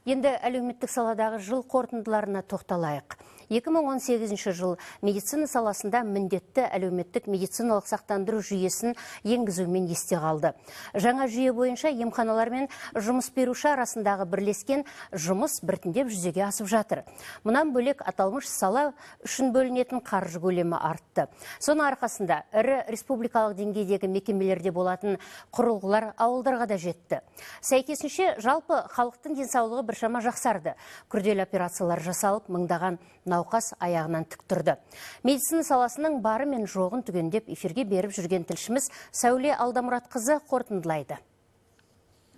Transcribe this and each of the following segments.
Енді әлеуметтік саладағы жыл қорытындыларына тоқталайық. 2018 жыл медицина саласында міндетті әлеуметтік медициналық сақтандыру жүйесін енгізумен есте қалды. Жаңа жүйе бойынша емханалар мен жұмыс беруші арасындағы бірлескен жұмыс біртіндеп жүзеге асып жатыр. Мұнан бөлек аталмыш сала үшін бөлінетін қаржы көлемі артты. Соның арқасында ірі республикалық деңгейдегі мекемелерде болатын құрылғылар ауылдарға да жетті. Сәйкесінше жалпы халықтың денсаулығы біршама жақсарды. Күрделі операциялар жасалып, мыңдаған науқас аяғынан тік тұрды. Медицина саласының бары мен жоғын түгендеп эфирге беріп жүрген тілшіміз Сәуле Алдамұратқызы қорытындылайды.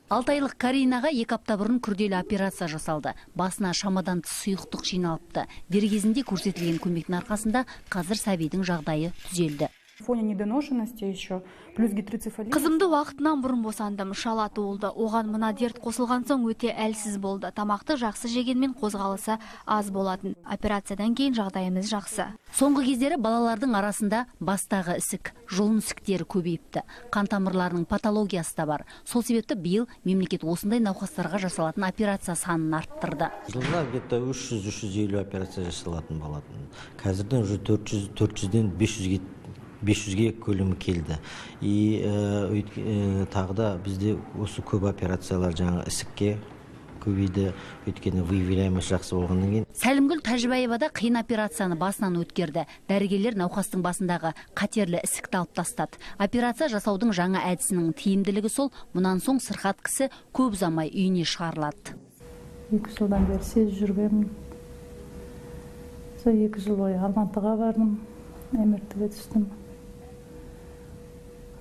6 айлық Каринаға 2 апта бұрын күрделі операция жасалды. Басына шамадан тыс сұйықтық жиналыпты. Дер кезінде көрсетілген көмектің арқасында қазір сәбидің жағдайы түзелді. Қызымды уақытынан бұрын босандым, шала туылды. Оған мына дерт қосылған соң өте әлсіз болды. Тамақты жақсы жегенмен қозғалысы аз болатын. Операциядан кейін жағдайымыз жақсы. Соңғы кездері балалардың арасында бастағы ісік, жұлын ісіктері көбейіпті. Қан тамырларының патологиясы да бар. Сол себепті биыл мемлекет осындай науқастарға жасалатын операция санын арттырды. Жылда где-то 300-350 операция жасалатын болатын. Қазірден уже 400-ден 500-ге көлемі келді. Тағы да бізде осы көп операциялар жаңа ісікке көбейді, өйткені выявляемость жақсы болғаннан кейін. Сәлімгүл Тәжібаева да қиын операцияны басынан өткерді. Дәрігерлер науқастың басындағы қатерлі ісікті алып тастады. Операция жасаудың жаңа әдісінің тиімділігі сол, мұнан соң сырқат кісі көп ұзамай үйіне шығарылады. 2 жылдан бері сез жүргенмін. 2 жыл бойы Алматыға бардым, МРТ-ге түстім.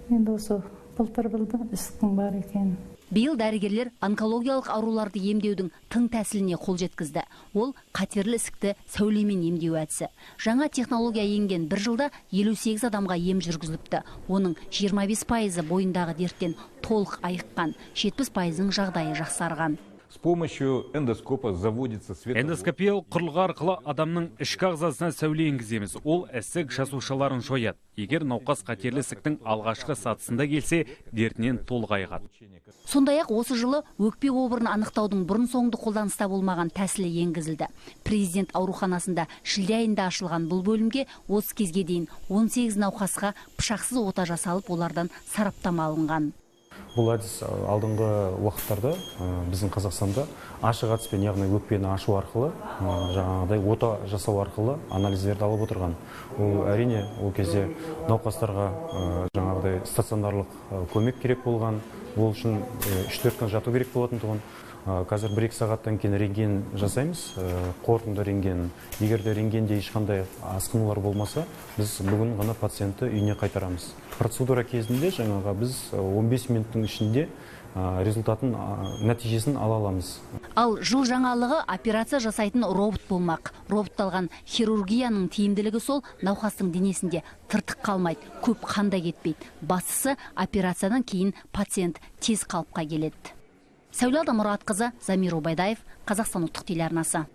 Енді осы былтыр білдім ісіктің бар екенін. Биыл дәрігерлер онкологиялық ауруларды емдеудің тың тәсіліне қол жеткізді. Ол қатерлі ісікті сәулемен емдеу әдісі. Жаңа технология енген бір жылда 58 адамға ем жүргізіліпті. Оның 25% бойындағы дерттен толық айыққан, 70% жағдайы жақсарған. С помощью эндоскопа заводится свет. Эндоскопиялық құрылғы арқылы адамның ішкі ағзасына сәуле енгіземіз. Ол ісік жасушаларын жояды. Егер науқас қатерлі ісіктің алғашқы сатысында келсе, дертінен толық айығады. Сондай-ақ осы жылы өкпе обырын анықтаудың бұрын соңды қолданыста болмаған тәсілі енгізілді. Президент ауруханасында шілде айында ашылған бұл бөлімге 30 кезге дейін 18 науқасқа пышақсыз ота жасалып, олардан сараптама алынған. Бұл әдіс алдыңғы уақыттарда біздің Қазақстанда ашық әдіспен, яғни өкпені ашу арқылы, жаңағыдай ота жасау арқылы анализдерді алып отырған. Ол әрине ол кезде науқастарға жаңағыдай стационарлық көмек керек болған. Ол үшін 3-4 күн жату керек болатын тұғын. Қазір 1-2 сағаттан кейін рентген жасаймыз, қорытынды рентген. Егер де рентгенде ешқандай асқынулар болмаса, біз бүгін ғана пациентті үйіне қайтарамыз. Процедура кезінде жаңаға біз 15 минуттың ішінде результатын, нәтижесін ала аламыз. Ал жыл жаңалығы операция жасайтын робот болмақ. Роботталған хирургияның тиімділігі сол, науқастың денесінде тыртық қалмайды, көп қанда кетпейді. Бастысы операциядан кейін пациент тез қалыпқа келеді. Сәуле Алдамұратқызы, Замир Обайдаев, Қазақстан ұлттық телеарнасы.